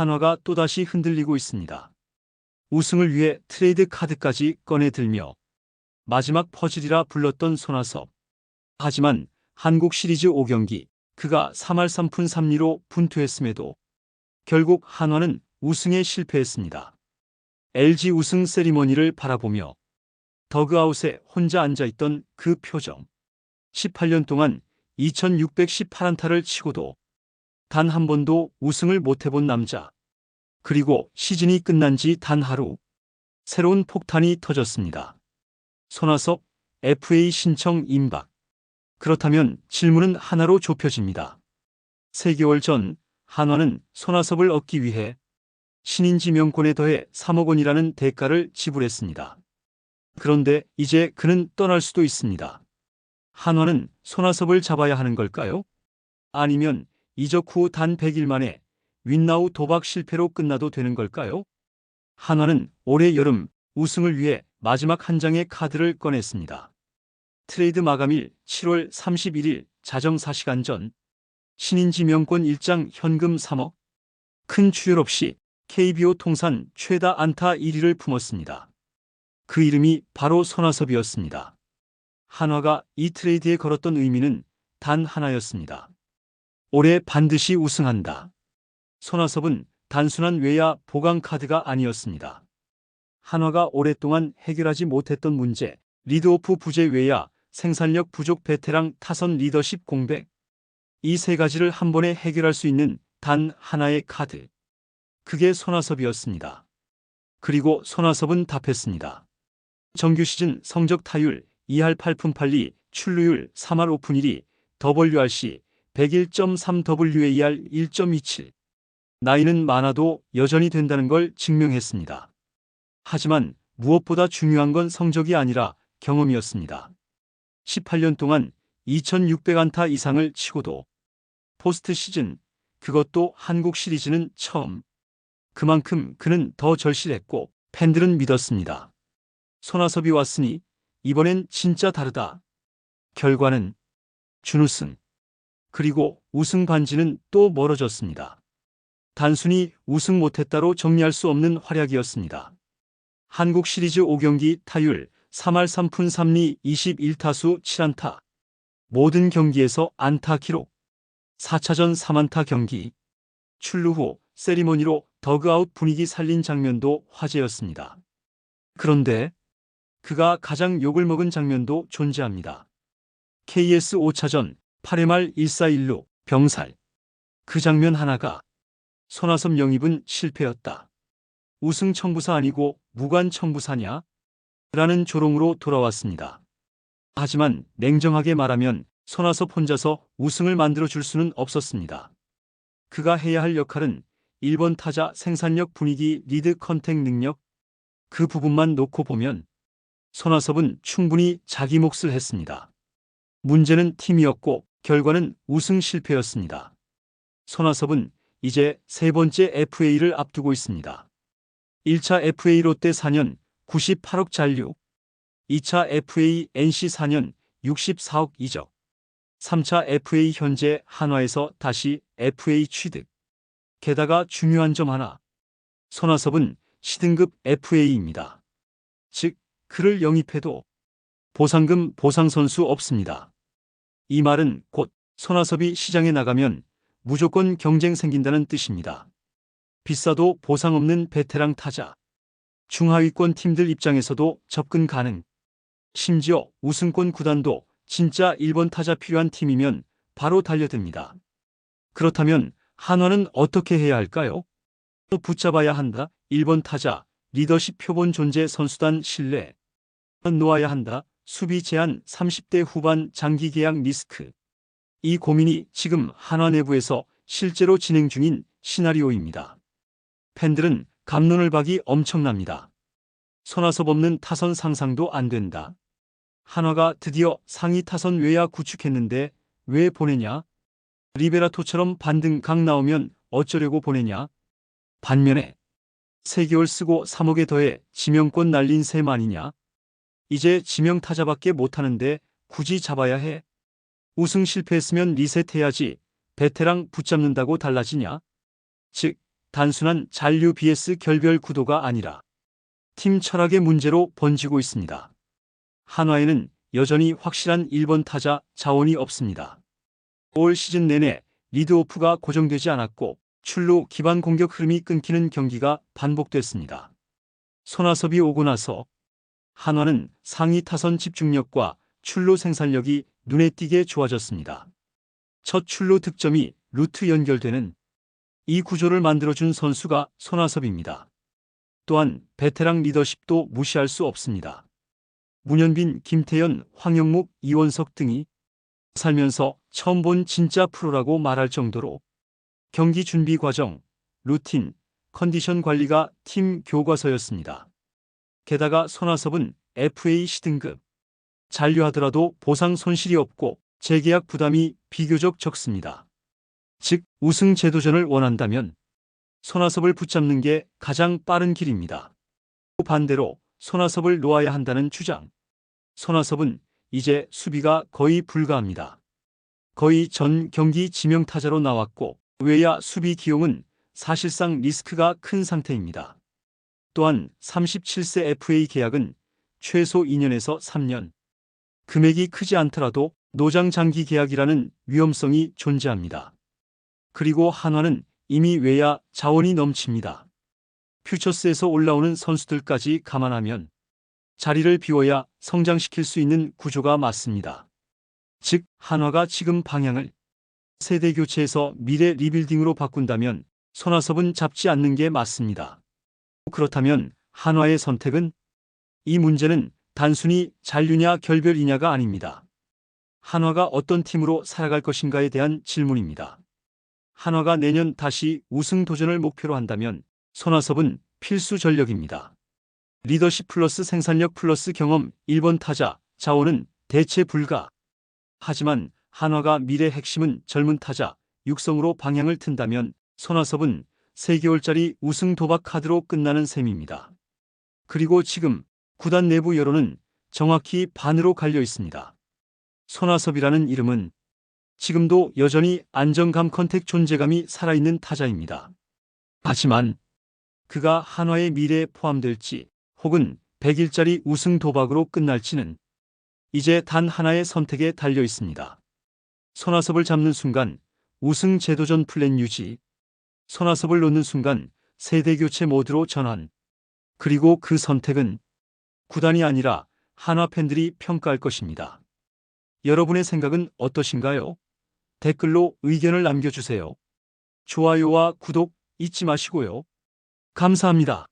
한화가 또다시 흔들리고 있습니다. 우승을 위해 트레이드 카드까지 꺼내들며 마지막 퍼즐이라 불렀던 손아섭. 하지만 한국 시리즈 5경기 그가 3할 3푼 3리로 분투했음에도 결국 한화는 우승에 실패했습니다. LG 우승 세리머니를 바라보며 더그아웃에 혼자 앉아있던 그 표정. 18년 동안 2618안타를 치고도 단 한 번도 우승을 못해본 남자. 그리고 시즌이 끝난 지 단 하루 새로운 폭탄이 터졌습니다. 손아섭 FA 신청 임박. 그렇다면 질문은 하나로 좁혀집니다. 3개월 전 한화는 손아섭을 얻기 위해 신인 지명권에 더해 3억 원이라는 대가를 지불했습니다. 그런데 이제 그는 떠날 수도 있습니다. 한화는 손아섭을 잡아야 하는 걸까요? 아니면 이적 후 단 100일 만에 윈나우 도박 실패로 끝나도 되는 걸까요? 한화는 올해 여름 우승을 위해 마지막 한 장의 카드를 꺼냈습니다. 트레이드 마감일 7월 31일 자정 4시간 전 신인 지명권 1장 현금 3억. 큰 추열 없이 KBO 통산 최다 안타 1위를 품었습니다. 그 이름이 바로 손아섭이었습니다. 한화가 이 트레이드에 걸었던 의미는 단 하나였습니다. 올해 반드시 우승한다. 손아섭은 단순한 외야 보강 카드가 아니었습니다. 한화가 오랫동안 해결하지 못했던 문제, 리드오프 부재 외야, 생산력 부족 베테랑 타선 리더십 공백. 이 세 가지를 한 번에 해결할 수 있는 단 하나의 카드. 그게 손아섭이었습니다. 그리고 손아섭은 답했습니다. 정규 시즌 성적 타율 2할 8푼 8리, 출루율 3할 5푼 1리, WRC 101.3 WAR 1.27. 나이는 많아도 여전히 된다는 걸 증명했습니다. 하지만 무엇보다 중요한 건 성적이 아니라 경험이었습니다. 18년 동안 2600안타 이상을 치고도 포스트 시즌, 그것도 한국 시리즈는 처음. 그만큼 그는 더 절실했고 팬들은 믿었습니다. 손아섭이 왔으니 이번엔 진짜 다르다. 결과는 준우승. 그리고 우승 반지는 또 멀어졌습니다. 단순히 우승 못했다로 정리할 수 없는 활약이었습니다. 한국 시리즈 5경기 타율 3할 3푼 3리 21타수 7안타. 모든 경기에서 안타 기록. 4차전 3안타 경기. 출루 후 세리머니로 더그아웃 분위기 살린 장면도 화제였습니다. 그런데 그가 가장 욕을 먹은 장면도 존재합니다. KS 5차전 8회 말 1사1루 병살. 그 장면 하나가 손아섭 영입은 실패였다. 우승 청부사 아니고 무관 청부사냐? 라는 조롱으로 돌아왔습니다. 하지만 냉정하게 말하면 손아섭 혼자서 우승을 만들어줄 수는 없었습니다. 그가 해야 할 역할은 1번 타자 생산력 분위기 리드 컨택 능력. 그 부분만 놓고 보면 손아섭은 충분히 자기 몫을 했습니다. 문제는 팀이었고 결과는 우승 실패였습니다. 손아섭은 이제 세 번째 FA를 앞두고 있습니다. 1차 FA 롯데 4년 98억 잔류, 2차 FA NC 4년 64억 이적, 3차 FA 현재 한화에서 다시 FA 취득. 게다가 중요한 점 하나. 손아섭은 시등급 FA입니다. 즉, 그를 영입해도 보상금 보상 선수 없습니다. 이 말은 곧 손아섭이 시장에 나가면 무조건 경쟁 생긴다는 뜻입니다. 비싸도 보상 없는 베테랑 타자. 중하위권 팀들 입장에서도 접근 가능. 심지어 우승권 구단도 진짜 1번 타자 필요한 팀이면 바로 달려듭니다. 그렇다면 한화는 어떻게 해야 할까요? 붙잡아야 한다. 1번 타자, 리더십 표본 존재 선수단 신뢰. 놓아야 한다. 수비 제한 30대 후반 장기 계약 리스크. 이 고민이 지금 한화 내부에서 실제로 진행 중인 시나리오입니다. 팬들은 갑론을 박이 엄청납니다. 손아섭 없는 타선 상상도 안 된다. 한화가 드디어 상위 타선 외야 구축했는데 왜 보내냐? 리베라토처럼 반등 각 나오면 어쩌려고 보내냐? 반면에 3개월 쓰고 3억에 더해 지명권 날린 셈 아니냐? 이제 지명 타자밖에 못하는데 굳이 잡아야 해? 우승 실패했으면 리셋해야지 베테랑 붙잡는다고 달라지냐? 즉 단순한 잔류 vs 결별 구도가 아니라 팀 철학의 문제로 번지고 있습니다. 한화에는 여전히 확실한 1번 타자 자원이 없습니다. 올 시즌 내내 리드오프가 고정되지 않았고 출루 기반 공격 흐름이 끊기는 경기가 반복됐습니다. 손아섭이 오고 나서 한화는 상위 타선 집중력과 출루 생산력이 눈에 띄게 좋아졌습니다. 첫 출루 득점이 루트 연결되는 이 구조를 만들어준 선수가 손아섭입니다. 또한 베테랑 리더십도 무시할 수 없습니다. 문현빈, 김태현, 황영묵, 이원석 등이 살면서 처음 본 진짜 프로라고 말할 정도로 경기 준비 과정, 루틴, 컨디션 관리가 팀 교과서였습니다. 게다가 손아섭은 FA C등급. 잔류하더라도 보상 손실이 없고 재계약 부담이 비교적 적습니다. 즉, 우승 재도전을 원한다면 손아섭을 붙잡는 게 가장 빠른 길입니다. 반대로 손아섭을 놓아야 한다는 주장. 손아섭은 이제 수비가 거의 불가합니다. 거의 전 경기 지명타자로 나왔고 외야 수비 기용은 사실상 리스크가 큰 상태입니다. 또한 37세 FA 계약은 최소 2년에서 3년. 금액이 크지 않더라도 노장 장기 계약이라는 위험성이 존재합니다. 그리고 한화는 이미 외야 자원이 넘칩니다. 퓨처스에서 올라오는 선수들까지 감안하면 자리를 비워야 성장시킬 수 있는 구조가 맞습니다. 즉, 한화가 지금 방향을 세대 교체에서 미래 리빌딩으로 바꾼다면 손아섭은 잡지 않는 게 맞습니다. 그렇다면 한화의 선택은? 이 문제는 단순히 잔류냐 결별이냐가 아닙니다. 한화가 어떤 팀으로 살아갈 것인가에 대한 질문입니다. 한화가 내년 다시 우승 도전을 목표로 한다면 손아섭은 필수 전력입니다. 리더십 플러스 생산력 플러스 경험 1번 타자 자원은 대체 불가. 하지만 한화가 미래 핵심은 젊은 타자 육성으로 방향을 튼다면 손아섭은 3개월짜리 우승 도박 카드로 끝나는 셈입니다. 그리고 지금 구단 내부 여론은 정확히 반으로 갈려 있습니다. 손아섭이라는 이름은 지금도 여전히 안정감 컨택 존재감이 살아있는 타자입니다. 하지만 그가 한화의 미래에 포함될지 혹은 100일짜리 우승 도박으로 끝날지는 이제 단 하나의 선택에 달려 있습니다. 손아섭을 잡는 순간 우승 재도전 플랜 유지, 손아섭을 놓는 순간 세대 교체 모드로 전환. 그리고 그 선택은 구단이 아니라 한화 팬들이 평가할 것입니다. 여러분의 생각은 어떠신가요? 댓글로 의견을 남겨주세요. 좋아요와 구독 잊지 마시고요. 감사합니다.